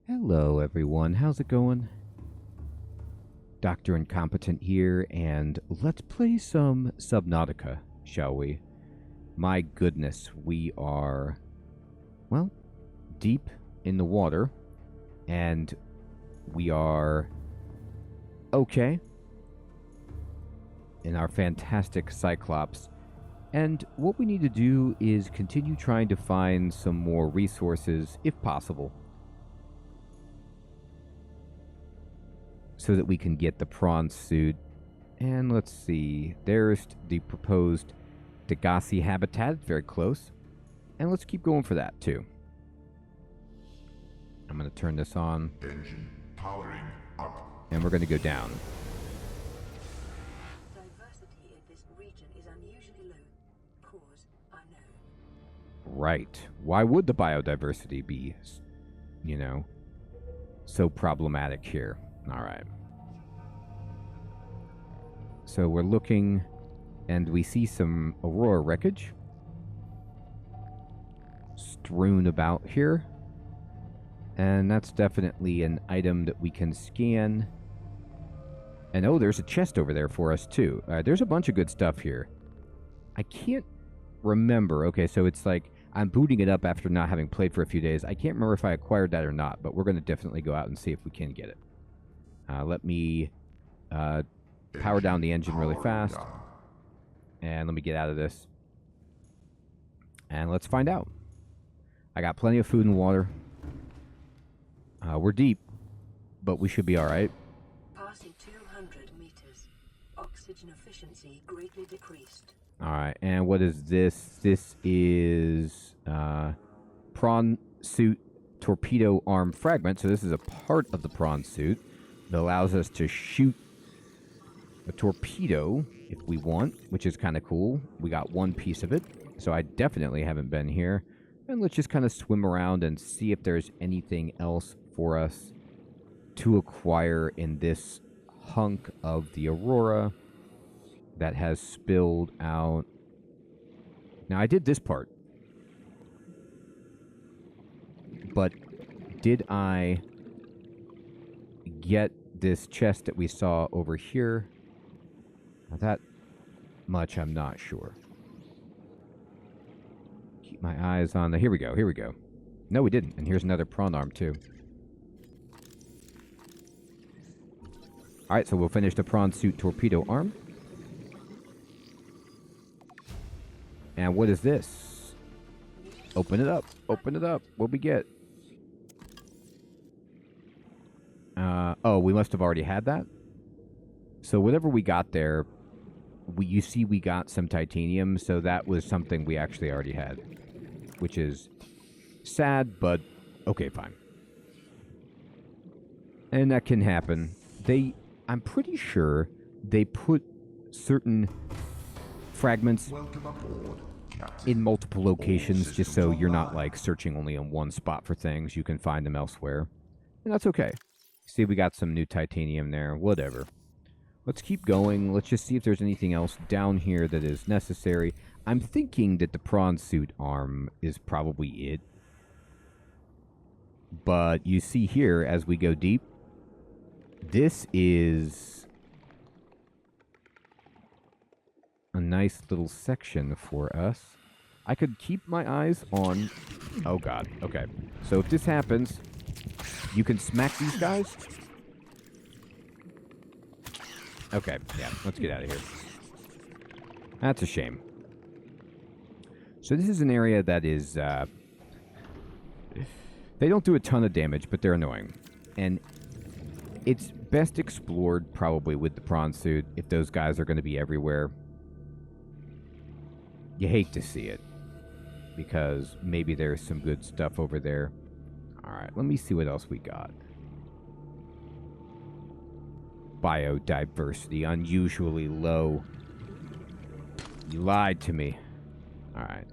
Hello, everyone. How's it going? Dr. Incompetent here, and let's play some Subnautica, shall we? My goodness, we are, well, deep in the water, and we are okay in our fantastic Cyclops. And what we need to do is continue trying to find some more resources, if possible, so that we can get the prawn suit. And let's see, there's the proposed Degasi habitat, very close. And let's keep going for that too. I'm going to turn this on. Engine powering up. And we're going to go down. Diversity in this region is unusually low. Cause unknown. Right. Why would the biodiversity be, so problematic here? All right. So we're looking, and we see some Aurora wreckage strewn about here. And that's definitely an item that we can scan. And oh, there's a chest over there for us too. There's a bunch of good stuff here. I can't remember. Okay, so it's like I'm booting it up after not having played for a few days. I can't remember if I acquired that or not, but we're going to definitely go out and see if we can get it. Let me power down the engine really fast. And let me get out of this. And let's find out. I got plenty of food and water. We're deep, but we should be all right. Passing 200 meters. Oxygen efficiency greatly decreased. All right, and what is this? This is prawn suit torpedo arm fragment. So this is a part of the prawn suit that allows us to shoot a torpedo if we want, which is kind of cool. We got one piece of it, so I definitely haven't been here. And let's just kind of swim around and see if there's anything else for us to acquire in this hunk of the Aurora that has spilled out. Now, I did this part, but did I get this chest that we saw over here? Now, that much I'm not sure. Keep my eyes on the... Here we go, here we go. No, we didn't. And here's another prawn arm, too. Alright, so we'll finish the prawn suit torpedo arm. And what is this? Open it up. Open it up. What we get? Oh, we must have already had that. So whatever we got there, you see we got some titanium, so that was something we actually already had. Which is sad, but okay, fine. And that can happen. I'm pretty sure they put certain fragments in multiple locations just so you're not like searching only in one spot for things. You can find them elsewhere. And that's okay. See, we got some new titanium there. Whatever. Let's keep going. Let's just see if there's anything else down here that is necessary. I'm thinking that the prawn suit arm is probably it. But you see here, as we go deep, this is a nice little section for us. I could keep my eyes on... Oh, God. Okay. So if this happens, you can smack these guys. Okay. Yeah. Let's get out of here. That's a shame. So this is an area that is... they don't do a ton of damage, but they're annoying. And it's best explored probably with the prawn suit if those guys are going to be everywhere. You hate to see it, because maybe there's some good stuff over there. Alright, let me see what else we got. Biodiversity, unusually low. You lied to me. Alright.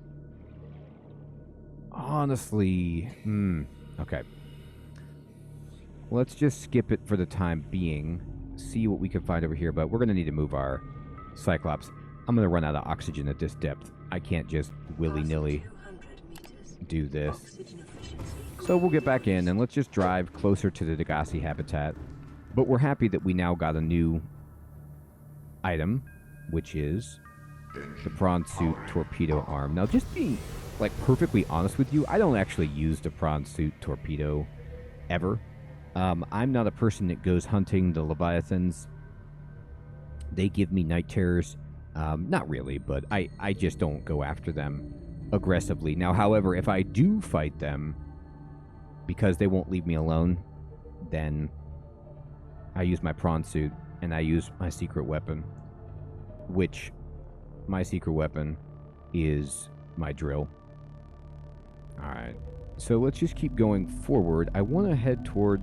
Honestly, okay. Let's just skip it for the time being. See what we can find over here, but we're going to need to move our Cyclops. I'm going to run out of oxygen at this depth. I can't just willy-nilly do this. Oxygen efficiency. So we'll get back in and let's just drive closer to the Degasi habitat. But we're happy that we now got a new item, which is the prawn suit torpedo arm. Now, just being like perfectly honest with you, I don't actually use the prawn suit torpedo ever. I'm not a person that goes hunting the leviathans. They give me night terrors. Not really, but I just don't go after them aggressively. Now, however, if I do fight them because they won't leave me alone, then I use my prawn suit and I use my secret weapon, which my secret weapon is my drill. Alright, so let's just keep going forward. I want to head toward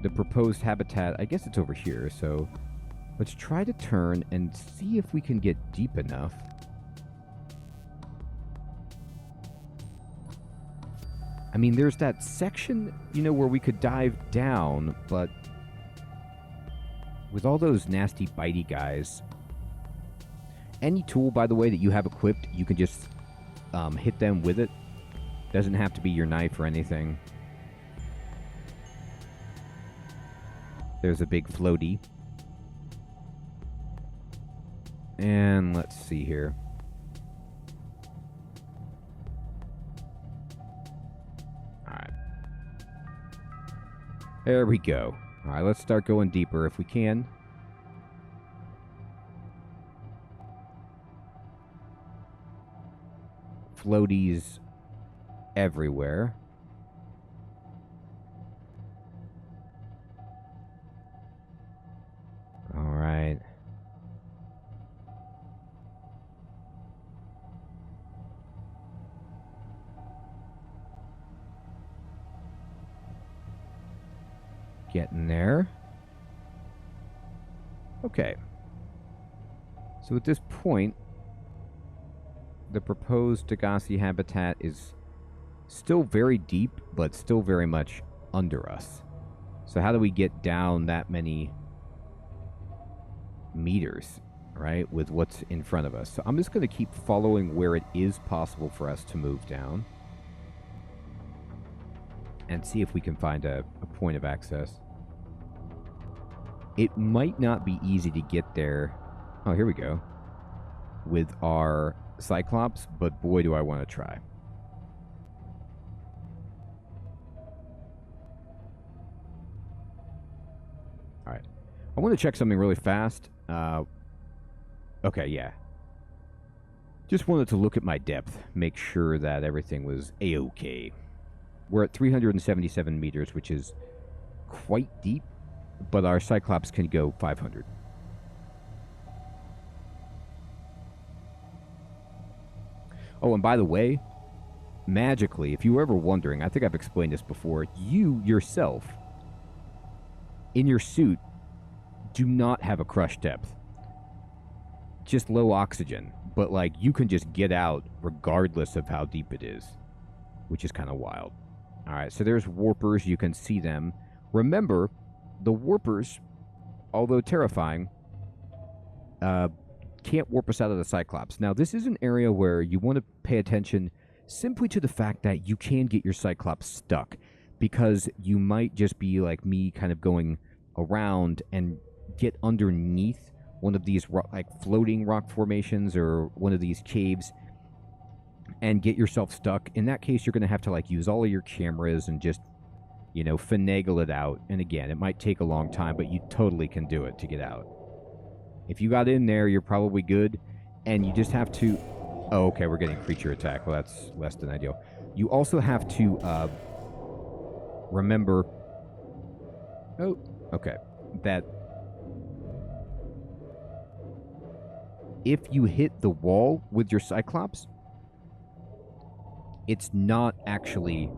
the proposed habitat. I guess it's over here, so let's try to turn and see if we can get deep enough. I mean, there's that section, you know, where we could dive down, but with all those nasty bitey guys, any tool, by the way, that you have equipped, you can just hit them with it. Doesn't have to be your knife or anything. There's a big floaty. And let's see here. Alright. There we go. Alright, let's start going deeper if we can. Floaties everywhere. All right. Getting there. Okay. So at this point, the proposed Degasi habitat is still very deep, but still very much under us. So how do we get down that many meters, right, with what's in front of us? So I'm just going to keep following where it is possible for us to move down and see if we can find a point of access. It might not be easy to get there. Oh, here we go. With our Cyclops, but boy, do I want to try. All right. I want to check something really fast. Okay, yeah. Just wanted to look at my depth, make sure that everything was A-okay. We're at 377 meters, which is quite deep, but our Cyclops can go 500. Oh, and by the way, magically, if you were ever wondering, I think I've explained this before, you yourself, in your suit, do not have a crush depth. Just low oxygen. But, like, you can just get out regardless of how deep it is, which is kind of wild. All right, so there's warpers. You can see them. Remember, the warpers, although terrifying, can't warp us out of the Cyclops. Now, this is an area where you want to pay attention simply to the fact that you can get your Cyclops stuck, because you might just be like me, kind of going around and get underneath one of these like floating rock formations or one of these caves and get yourself stuck. In that case, you're going to have to like use all of your cameras and just, you know, finagle it out. And again, it might take a long time, but you totally can do it to get out. If you got in there, you're probably good, and you just have to... Oh, okay, we're getting creature attack. Well, that's less than ideal. You also have to remember... Oh, okay. That if you hit the wall with your Cyclops, it's not actually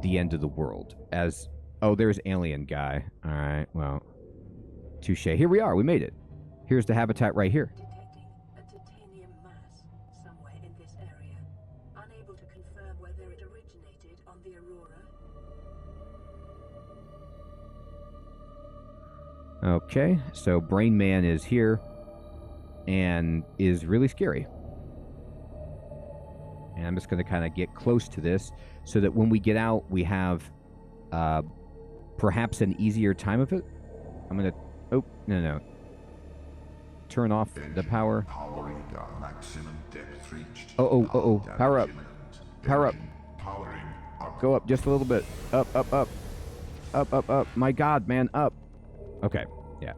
the end of the world. As... Oh, there's alien guy. All right, well, touche. Here we are. We made it. Here's the habitat right here. Detecting a titanium mass somewhere in this area. Unable to confirm whether it originated on the Aurora. Okay, so Brain Man is here and is really scary. And I'm just going to kind of get close to this so that when we get out, we have perhaps an easier time of it. I'm going to... Oh, no. Turn off the power. Powering down. Maximum depth reached. Oh. Power up. Power up. Powering up. Go up just a little bit. Up. My God, man, up. Okay, yeah.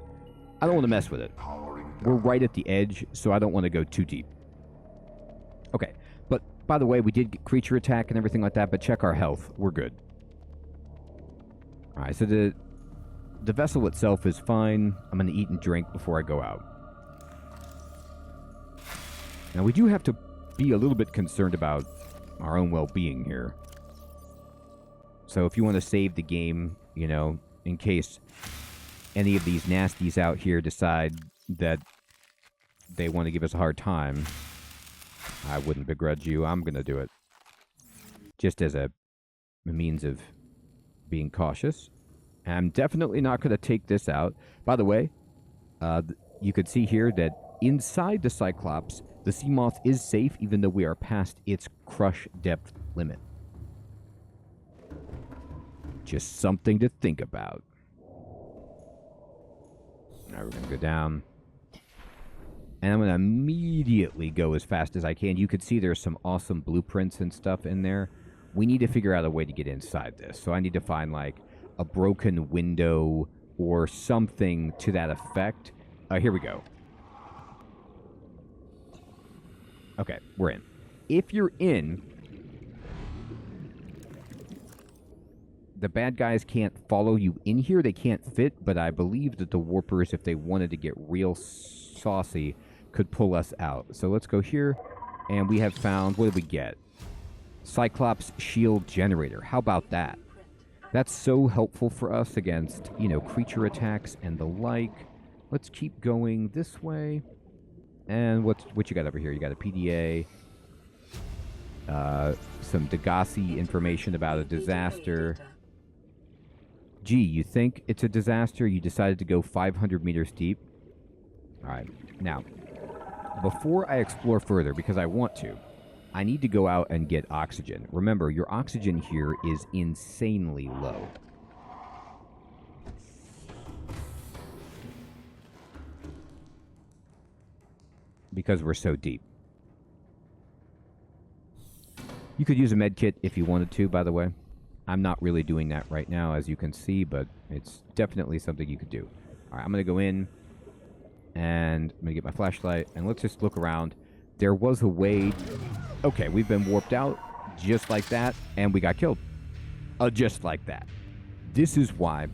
I don't want to mess with it. Powering down. We're right at the edge, so I don't want to go too deep. Okay, but by the way, we did get creature attack and everything like that, but check our health. We're good. All right, so the vessel itself is fine. I'm going to eat and drink before I go out. Now, we do have to be a little bit concerned about our own well-being here. So if you want to save the game, you know, in case any of these nasties out here decide that they want to give us a hard time, I wouldn't begrudge you. I'm going to do it. Just as a means of being cautious. I'm definitely not going to take this out. By the way, you could see here that inside the Cyclops, the sea moth is safe even though we are past its crush depth limit. Just something to think about. Now we're going to go down. And I'm going to immediately go as fast as I can. You could see there's some awesome blueprints and stuff in there. We need to figure out a way to get inside this. So I need to find, like, a broken window or something to that effect. Here we go. Okay, we're in. If you're in, the bad guys can't follow you in here. They can't fit, but I believe that the warpers, if they wanted to get real saucy, could pull us out. So let's go here, and we have found, what did we get? Cyclops shield generator. How about that? That's so helpful for us against, you know, creature attacks and the like. Let's keep going this way. And what you got over here? You got a PDA, some Degasi information about a disaster. Gee, you think it's a disaster? You decided to go 500 meters deep? All right. Now, before I explore further, because I want to, I need to go out and get oxygen. Remember, your oxygen here is insanely low. Because we're so deep. You could use a med kit if you wanted to, by the way. I'm not really doing that right now, as you can see, but it's definitely something you could do. All right, I'm going to go in, and I'm going to get my flashlight, and let's just look around. There was a way... Okay, we've been warped out, just like that, and we got killed. Just like that. This is why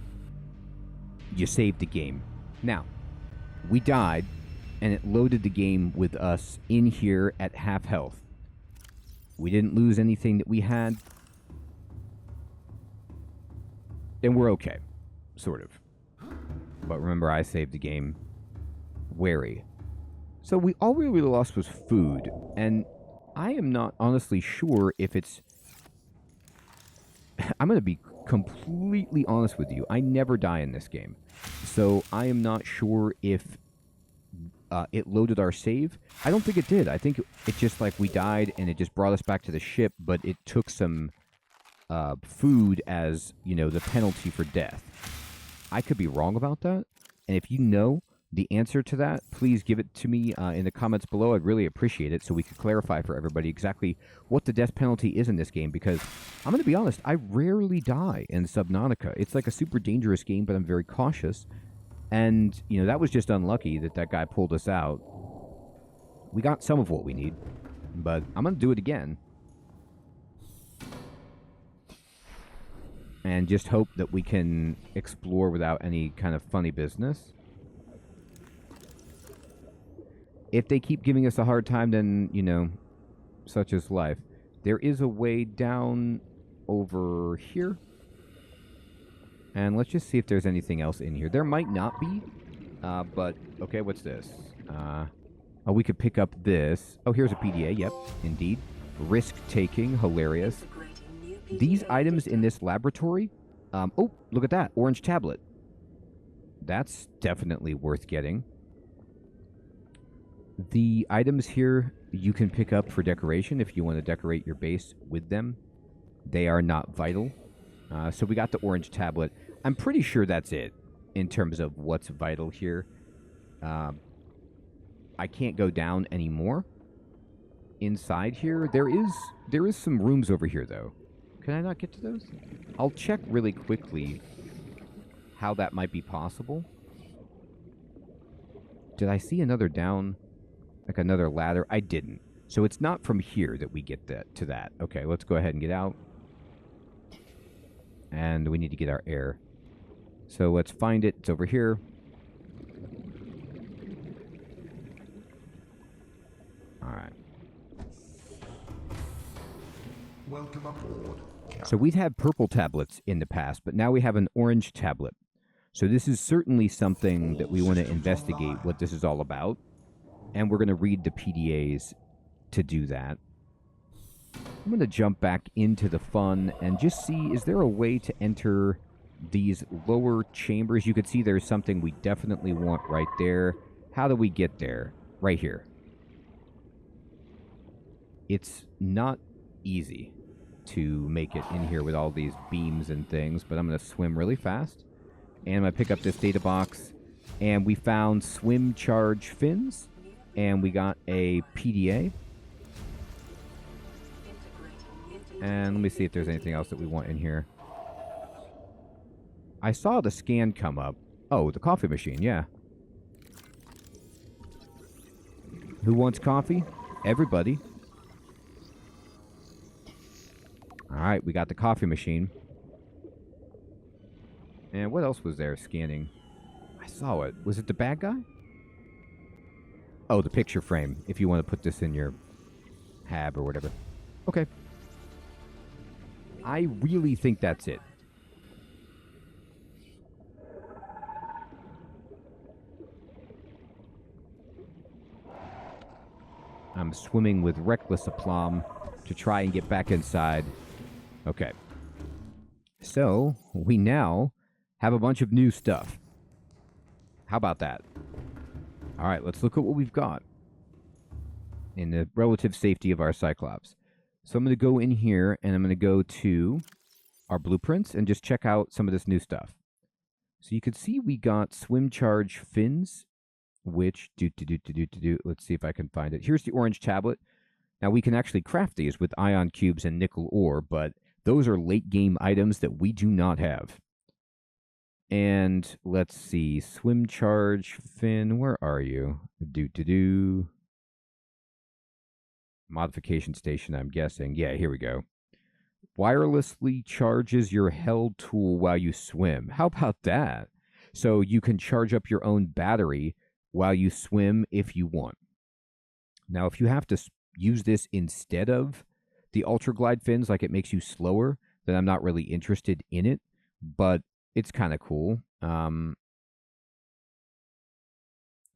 you saved the game. Now, we died, and it loaded the game with us in here at half health. We didn't lose anything that we had. And we're okay. Sort of. But remember, I saved the game wary. So all we really lost was food. And I am not honestly sure if it's... I'm going to be completely honest with you. I never die in this game. So I am not sure if it loaded our save. I don't think it did. I think it just, like, we died and it just brought us back to the ship, but it took some food as, you know, the penalty for death. I could be wrong about that. And if you know the answer to that, please give it to me in the comments below. I'd really appreciate it so we could clarify for everybody exactly what the death penalty is in this game, because I'm going to be honest, I rarely die in Subnautica. It's like a super dangerous game, but I'm very cautious. And, you know, that was just unlucky that guy pulled us out. We got some of what we need, but I'm going to do it again. And just hope that we can explore without any kind of funny business. If they keep giving us a hard time, then, you know, such is life. There is a way down over here. And let's just see if there's anything else in here. There might not be, but, okay, what's this? Oh, we could pick up this. Oh, here's a PDA, yep, indeed. Risk-taking, hilarious. These items in this laboratory, oh, look at that, orange tablet. That's definitely worth getting. The items here you can pick up for decoration if you want to decorate your base with them. They are not vital. So we got the orange tablet. I'm pretty sure that's it in terms of what's vital here. I can't go down anymore. Inside here, there is some rooms over here, though. Can I not get to those? I'll check really quickly how that might be possible. Did I see another down, like another ladder? I didn't. So it's not from here that we get to that. Okay, let's go ahead and get out. And we need to get our air. So let's find it. It's over here. All right. Welcome aboard, Captain. So we'd had purple tablets in the past, but now we have an orange tablet. So this is certainly something that we want to investigate what this is all about. And we're going to read the PDAs to do that. I'm going to jump back into the fun and just see, is there a way to enter these lower chambers? You could see there's something we definitely want right there. How do we get there? Right here. It's not easy to make it in here with all these beams and things, but I'm going to swim really fast. And I'm going to pick up this data box. And we found swim charge fins. And we got a PDA. And let me see if there's anything else that we want in here. I saw the scan come up. Oh, the coffee machine, yeah. Who wants coffee? Everybody. Alright, we got the coffee machine. And what else was there scanning? I saw it. Was it the bad guy? Oh, the picture frame. If you want to put this in your hab or whatever. Okay. I really think that's it. I'm swimming with reckless aplomb to try and get back inside. Okay. So, we now have a bunch of new stuff. How about that? All right, let's look at what we've got in the relative safety of our Cyclops. So I'm going to go in here, and I'm going to go to our blueprints and just check out some of this new stuff. So you can see we got swim charge fins, which let's see if I can find it. Here's the orange tablet. Now we can actually craft these with ion cubes and nickel ore, but those are late game items that we do not have. And let's see, swim charge fin, where are you? Modification station, I'm guessing. Yeah, here we go. Wirelessly charges your held tool while you swim. How about that? So you can charge up your own battery while you swim if you want. Now, if you have to use this instead of the Ultra Glide fins, like it makes you slower, then I'm not really interested in it, but it's kind of cool. And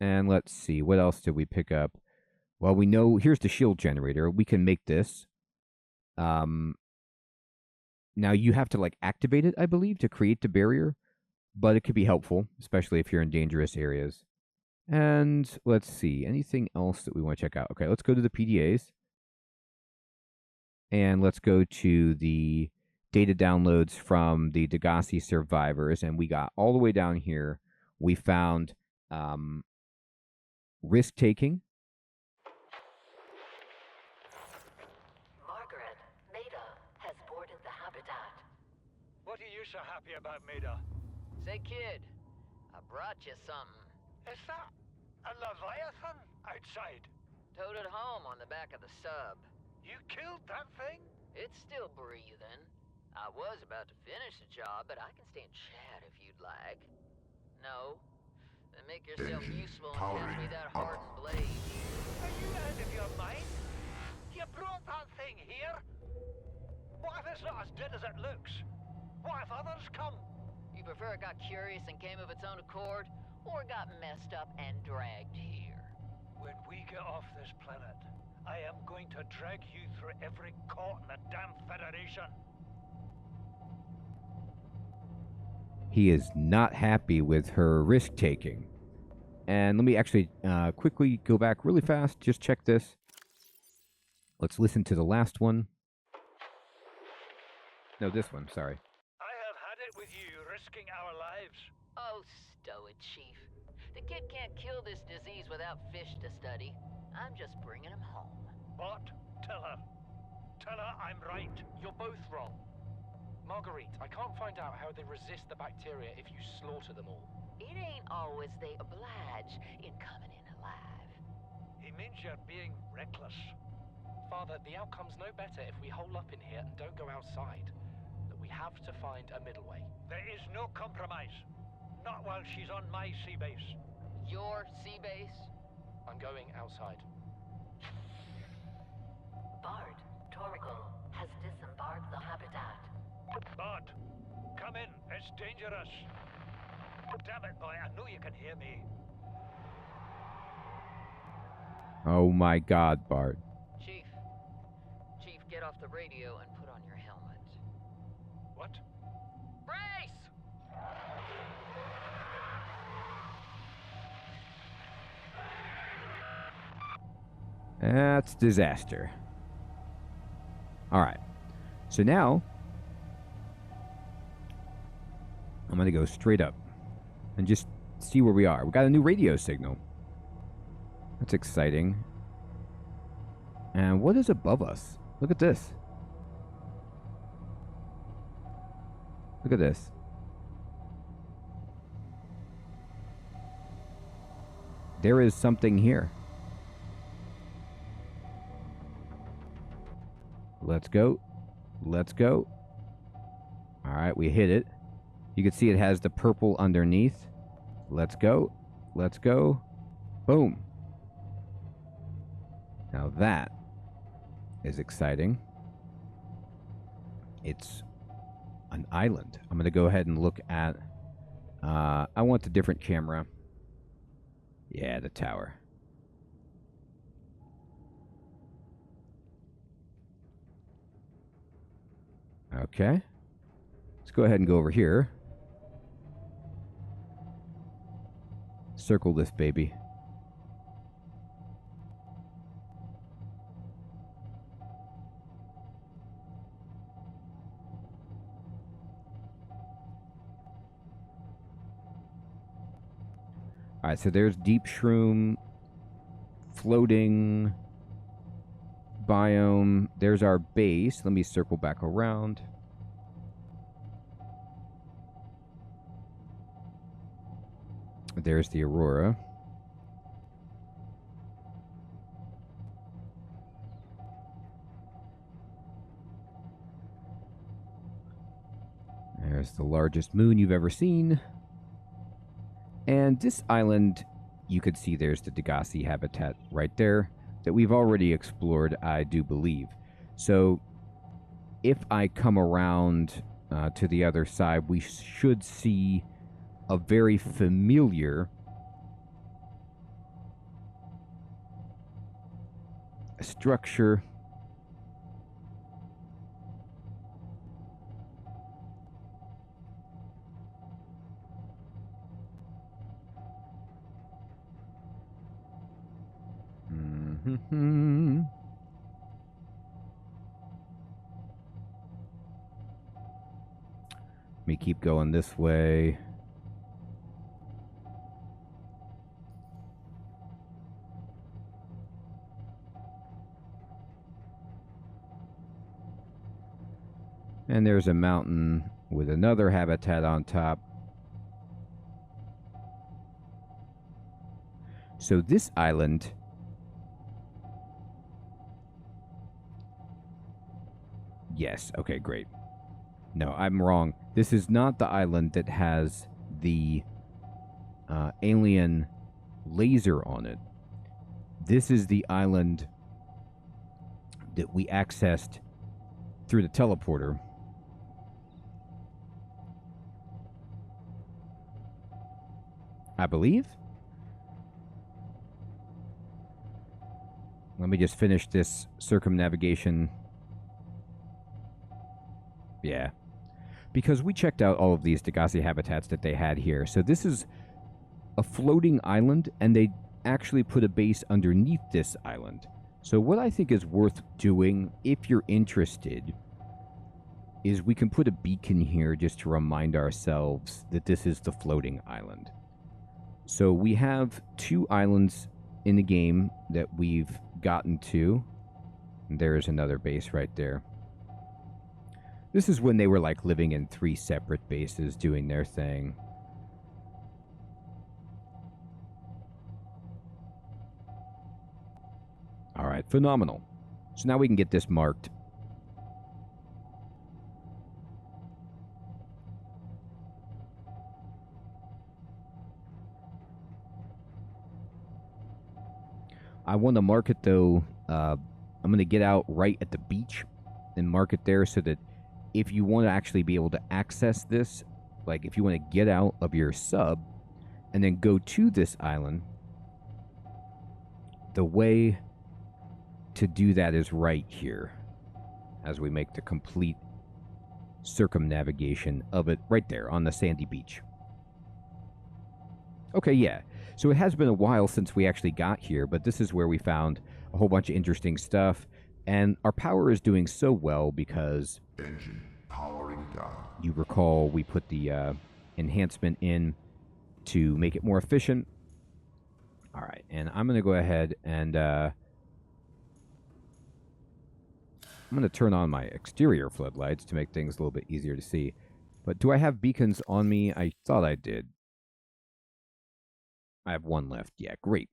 let's see, what else did we pick up? Well, we know, here's the shield generator. We can make this. Now, you have to, like, activate it, I believe, to create the barrier. But it could be helpful, especially if you're in dangerous areas. And let's see, anything else that we want to check out? Okay, let's go to the PDAs. And let's go to the data downloads from the Degasi survivors. And we got all the way down here. We found risk-taking. Margaret, Maida has boarded the habitat. What are you so happy about, Maida? Say, kid, I brought you something. Is that a Leviathan outside? Towed it home on the back of the sub. You killed that thing? It's still breathing. I was about to finish the job, but I can stay and chat if you'd like. No? Then make yourself Engine useful and pass me that powering hardened blade. Are you out of your mind? You brought that thing here? What if it's not as dead as it looks? What if others come? You prefer it got curious and came of its own accord, or got messed up and dragged here? When we get off this planet, I am going to drag you through every court in the damn Federation. He is not happy with her risk-taking. And let me actually quickly go back really fast. Just check this. Let's listen to the last one. No, this one, sorry. I have had it with you, risking our lives. Oh, stow it, Chief. The kid can't kill this disease without fish to study. I'm just bringing him home. What? Tell her. Tell her I'm right. You're both wrong. Marguerite, I can't find out how they resist the bacteria if you slaughter them all. It ain't always they oblige in coming in alive. He means you're being reckless. Father, the outcome's no better if we hole up in here and don't go outside. That we have to find a middle way. There is no compromise. Not while she's on my sea base. Your sea base? I'm going outside. Bard, Torgal has disembarked the habitat. Bard, come in. It's dangerous. Damn it, boy. I know you can hear me. Oh my god, Bart. Chief. Chief, get off the radio and put on your helmet. What? Brace! That's disaster. Alright. So now, I'm going to go straight up and just see where we are. We got a new radio signal. That's exciting. And what is above us? Look at this. Look at this. There is something here. Let's go. Let's go. All right, we hit it. You can see it has the purple underneath. Let's go. Let's go. Boom. Now that is exciting. It's an island. I'm going to go ahead and look at... I want the different camera. Yeah, the tower. Okay. Let's go ahead and go over here. Circle this baby. Alright, so there's deep shroom, floating biome. There's our base. Let me circle back around. There's the aurora. There's the largest moon you've ever seen. And this island, you could see there's the Degasi habitat right there that we've already explored, I do believe. So if I come around to the other side, we should see a very familiar structure. Let me keep going this way. And there's a mountain with another habitat on top. So this island yes, okay, great. No, I'm wrong. This is not the island that has the alien laser on it. This is the island that we accessed through the teleporter. I believe. Let me just finish this circumnavigation. Yeah. Because we checked out all of these Degasi habitats that they had here. So this is a floating island, and they actually put a base underneath this island. So what I think is worth doing, if you're interested, is we can put a beacon here just to remind ourselves that this is the floating island. So we have 2 islands in the game that we've gotten to. There's another base right there. This is when they were like living in 3 separate bases doing their thing. All right, phenomenal. So now we can get this marked. I want to mark it though. I'm going to get out right at the beach and mark it there so that if you want to actually be able to access this, like if you want to get out of your sub and then go to this island, the way to do that is right here as we make the complete circumnavigation of it right there on the sandy beach. Okay, yeah. So it has been a while since we actually got here, but this is where we found a whole bunch of interesting stuff. And our power is doing so well because Engine powering down. you recall we put the enhancement in to make it more efficient. All right, and I'm going to go ahead and I'm going to turn on my exterior floodlights to make things a little bit easier to see. But do I have beacons on me? I thought I did. I have 1 left. Yeah, great.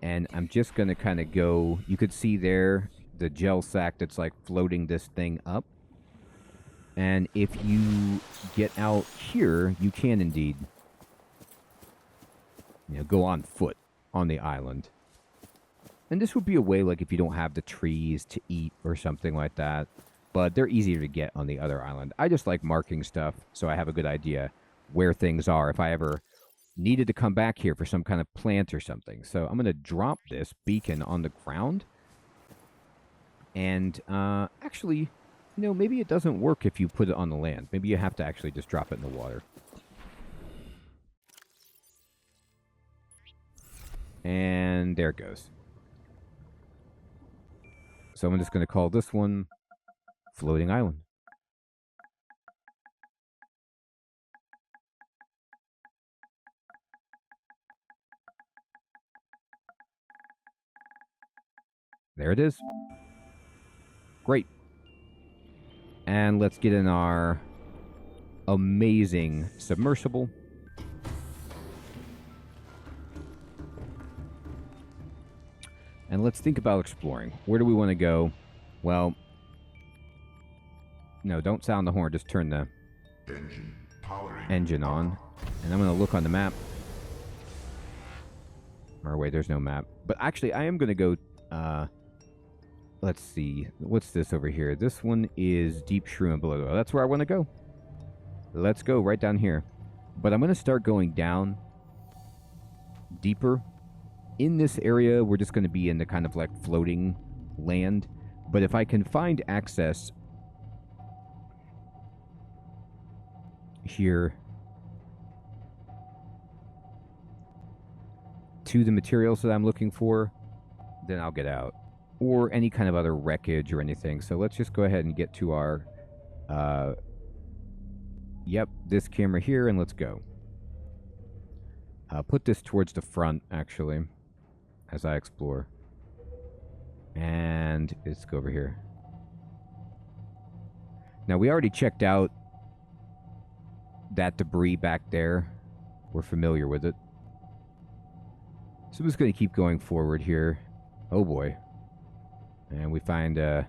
And I'm just going to kind of go... You could see there the gel sack that's like floating this thing up. And if you get out here, you can indeed, go on foot on the island. And this would be a way, like, if you don't have the trees to eat or something like that. But they're easier to get on the other island. I just like marking stuff so I have a good idea where things are if I ever needed to come back here for some kind of plant or something. So I'm going to drop this beacon on the ground. And actually, maybe it doesn't work if you put it on the land. Maybe you have to actually just drop it in the water. And there it goes. So I'm just going to call this one Floating Island. There it is. Great. And let's get in our amazing submersible. And let's think about exploring. Where do we want to go? Well, no, don't sound the horn. Just turn the engine on. And I'm going to look on the map. Or wait, there's no map. But actually, I am going to go... let's see. What's this over here? This one is Deep Shroom and Below. That's where I want to go. Let's go right down here. But I'm going to start going down deeper. In this area, we're just going to be in the kind of like floating land. But if I can find access here to the materials that I'm looking for, then I'll get out. Or any kind of other wreckage or anything. So let's just go ahead and get to our... yep, this camera here, and let's go. Put this towards the front, actually, as I explore. And let's go over here. Now, we already checked out that debris back there. We're familiar with it. So I'm just going to keep going forward here. Oh, boy. And we find it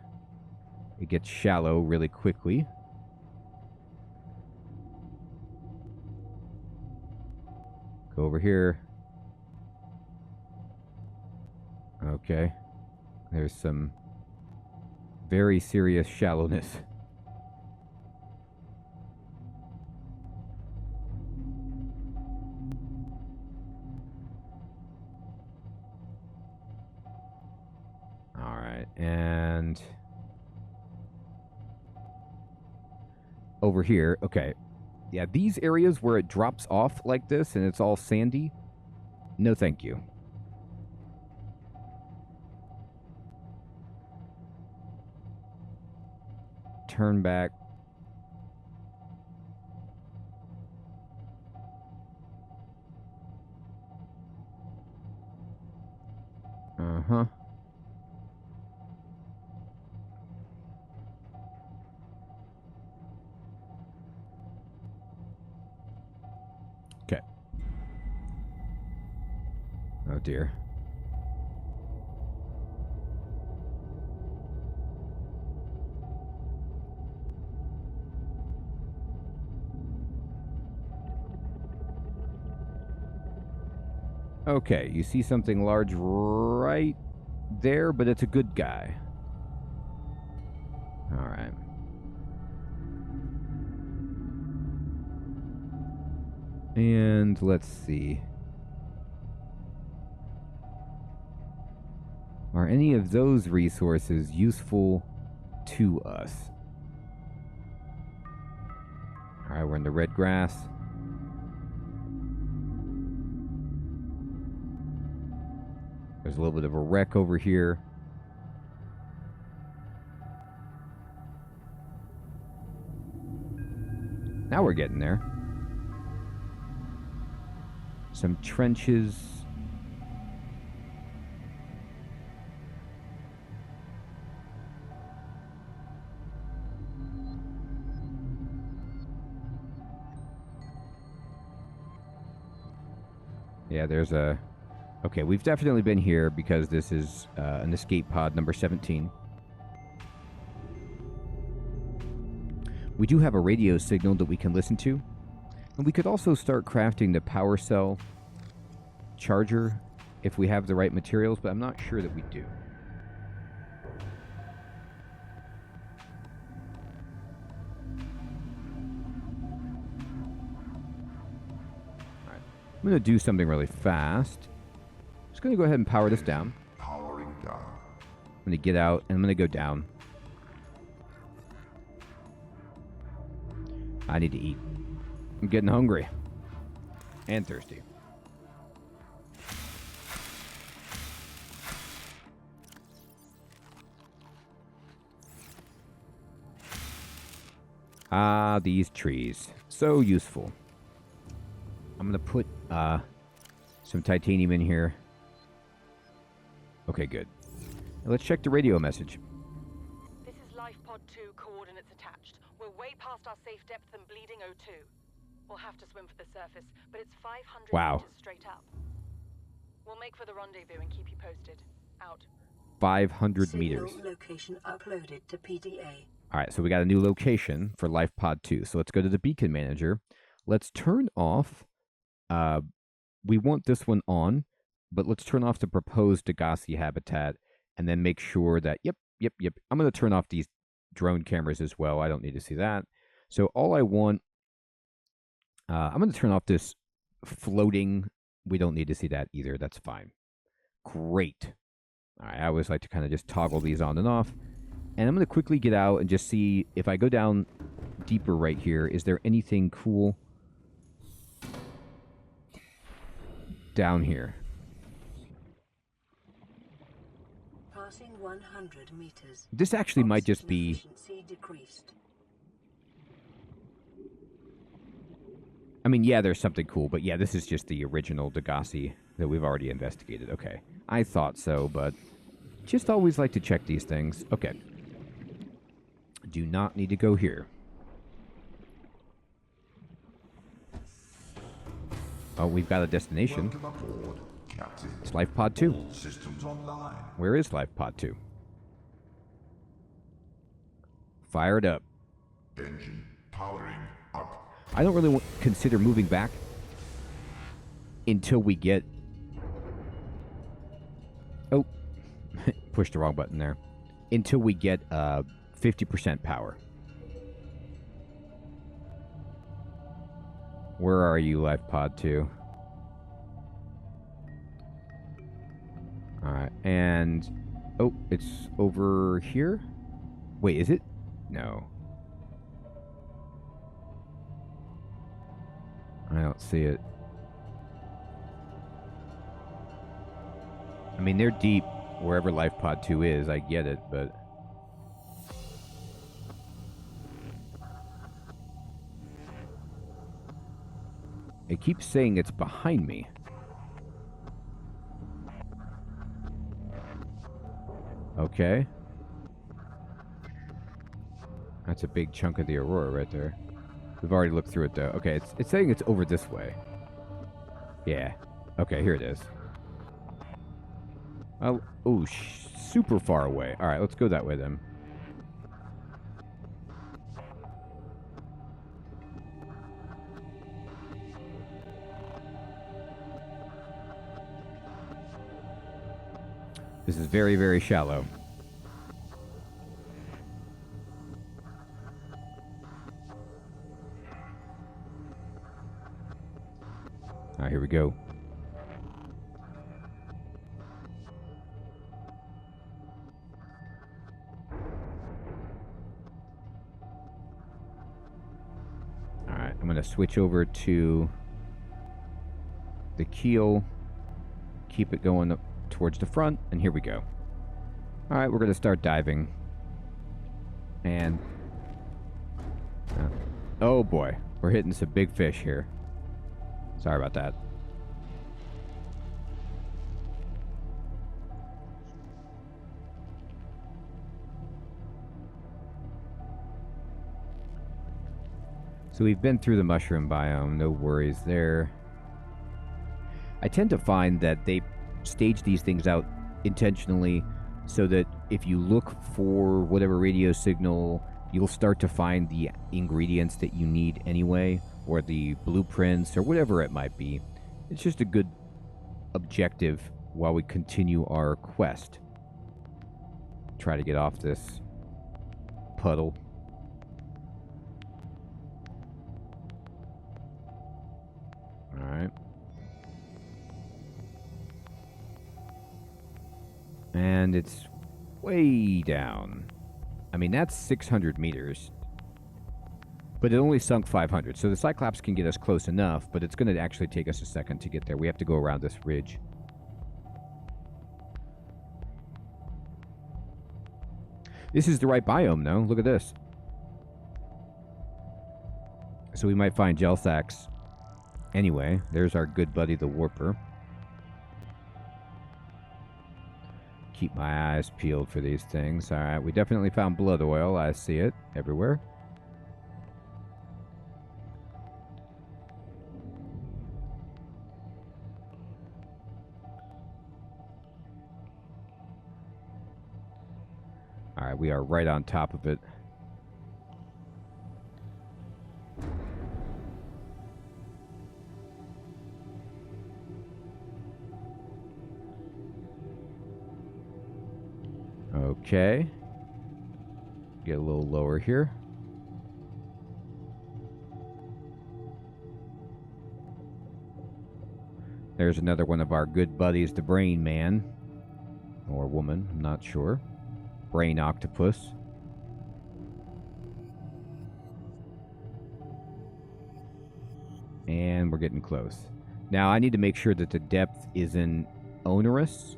gets shallow really quickly. Go over here. Okay. There's some very serious shallowness. All right. Alright, and... over here, okay. Yeah, these areas where it drops off like this and it's all sandy, no thank you. Turn back. Uh-huh. Okay. Oh dear. Okay, you see something large right there, but it's a good guy. Alright. And let's see. Are any of those resources useful to us? Alright, we're in the red grass. There's a little bit of a wreck over here. Now we're getting there. Some trenches. Yeah, there's a... Okay, we've definitely been here because this is an escape pod number 17. We do have a radio signal that we can listen to. And we could also start crafting the power cell charger if we have the right materials, but I'm not sure that we do. Alright. I'm going to do something really fast. Just going to go ahead and power this down. Powering down. I'm going to get out and I'm going to go down. I need to eat. I'm getting hungry. And thirsty. Ah, these trees. So useful. I'm going to put some titanium in here. Okay, good. Now let's check the radio message. This is Life Pod 2, coordinates attached. We're way past our safe depth and bleeding O2. We'll have to swim for the surface, but it's 500 Wow. meters straight up. We'll make for the rendezvous and keep you posted. Out. 500 Signal meters. location uploaded to PDA. All right, so we got a new location for Life Pod 2. So let's go to the beacon manager. Let's turn off... we want this one on, but let's turn off the proposed Degasi habitat and then make sure that... Yep. I'm going to turn off these drone cameras as well. I don't need to see that. So all I want... I'm going to turn off this floating... We don't need to see that either. That's fine. Great. All right, I always like to kind of just toggle these on and off. And I'm going to quickly get out and just see if I go down deeper right here, is there anything cool down here? Passing 100 meters. This actually might just be... Efficiency decreased. I mean, yeah, there's something cool, but yeah, this is just the original Degasi that we've already investigated. Okay, I thought so, but just always like to check these things. Okay. Do not need to go here. Oh, we've got a destination. Welcome aboard, Captain. It's Life Pod 2. All systems online. Where is Life Pod 2? Fired up. Engine powering up. I don't really consider moving back until we get... Oh, pushed the wrong button there. Until we get 50% power. Where are you, Life Pod 2? Alright, and Oh, it's over here? Wait, is it? No. I don't see it. I mean, they're deep wherever Life Pod 2 is. I get it, but... It keeps saying it's behind me. Okay. That's a big chunk of the Aurora right there. We've already looked through it, though. Okay, it's saying it's over this way. Yeah. Okay, here it is. Oh, super far away. All right, let's go that way then. This is very, very shallow. All right, here we go. All right, I'm going to switch over to the keel, keep it going up towards the front, and here we go. All right, we're going to start diving. And... oh boy, we're hitting some big fish here. Sorry about that. So we've been through the mushroom biome, no worries there. I tend to find that they stage these things out intentionally so that if you look for whatever radio signal, you'll start to find the ingredients that you need anyway, or the blueprints, or whatever it might be. It's just a good objective while we continue our quest. Try to get off this puddle. Alright. And it's way down. I mean, that's 600 meters. But it only sunk 500, so the Cyclops can get us close enough, but it's going to actually take us a second to get there. We have to go around this ridge. This is the right biome, though. Look at this. So we might find gel sacks. Anyway, there's our good buddy, the Warper. Keep my eyes peeled for these things. All right, we definitely found blood oil. I see it everywhere. All right, we are right on top of it. Okay. Get a little lower here. There's another one of our good buddies, the Brain Man. Or woman, I'm not sure. Brain Octopus. And we're getting close. Now, I need to make sure that the depth isn't onerous.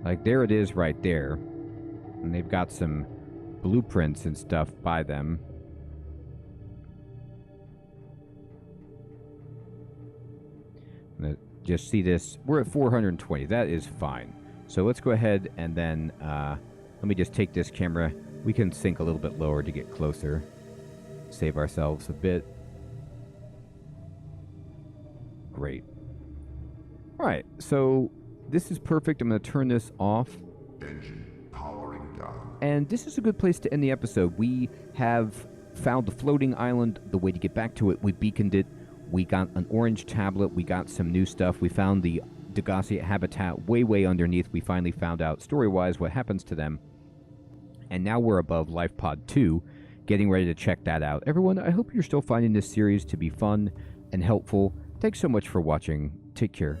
Like, there it is right there. And they've got some blueprints and stuff by them. Just see this. We're at 420. That is fine. So let's go ahead and then let me just take this camera. We can sink a little bit lower to get closer. Save ourselves a bit. Great. All right. So this is perfect. I'm going to turn this off. Engine powering down. And this is a good place to end the episode. We have found the floating island, the way to get back to it. We beaconed it. We got an orange tablet. We got some new stuff. We found the Degasi habitat way underneath. We finally found out, story-wise, what happens to them. And now we're above Life Pod 2, getting ready to check that out. Everyone, I hope you're still finding this series to be fun and helpful. Thanks so much for watching. Take care.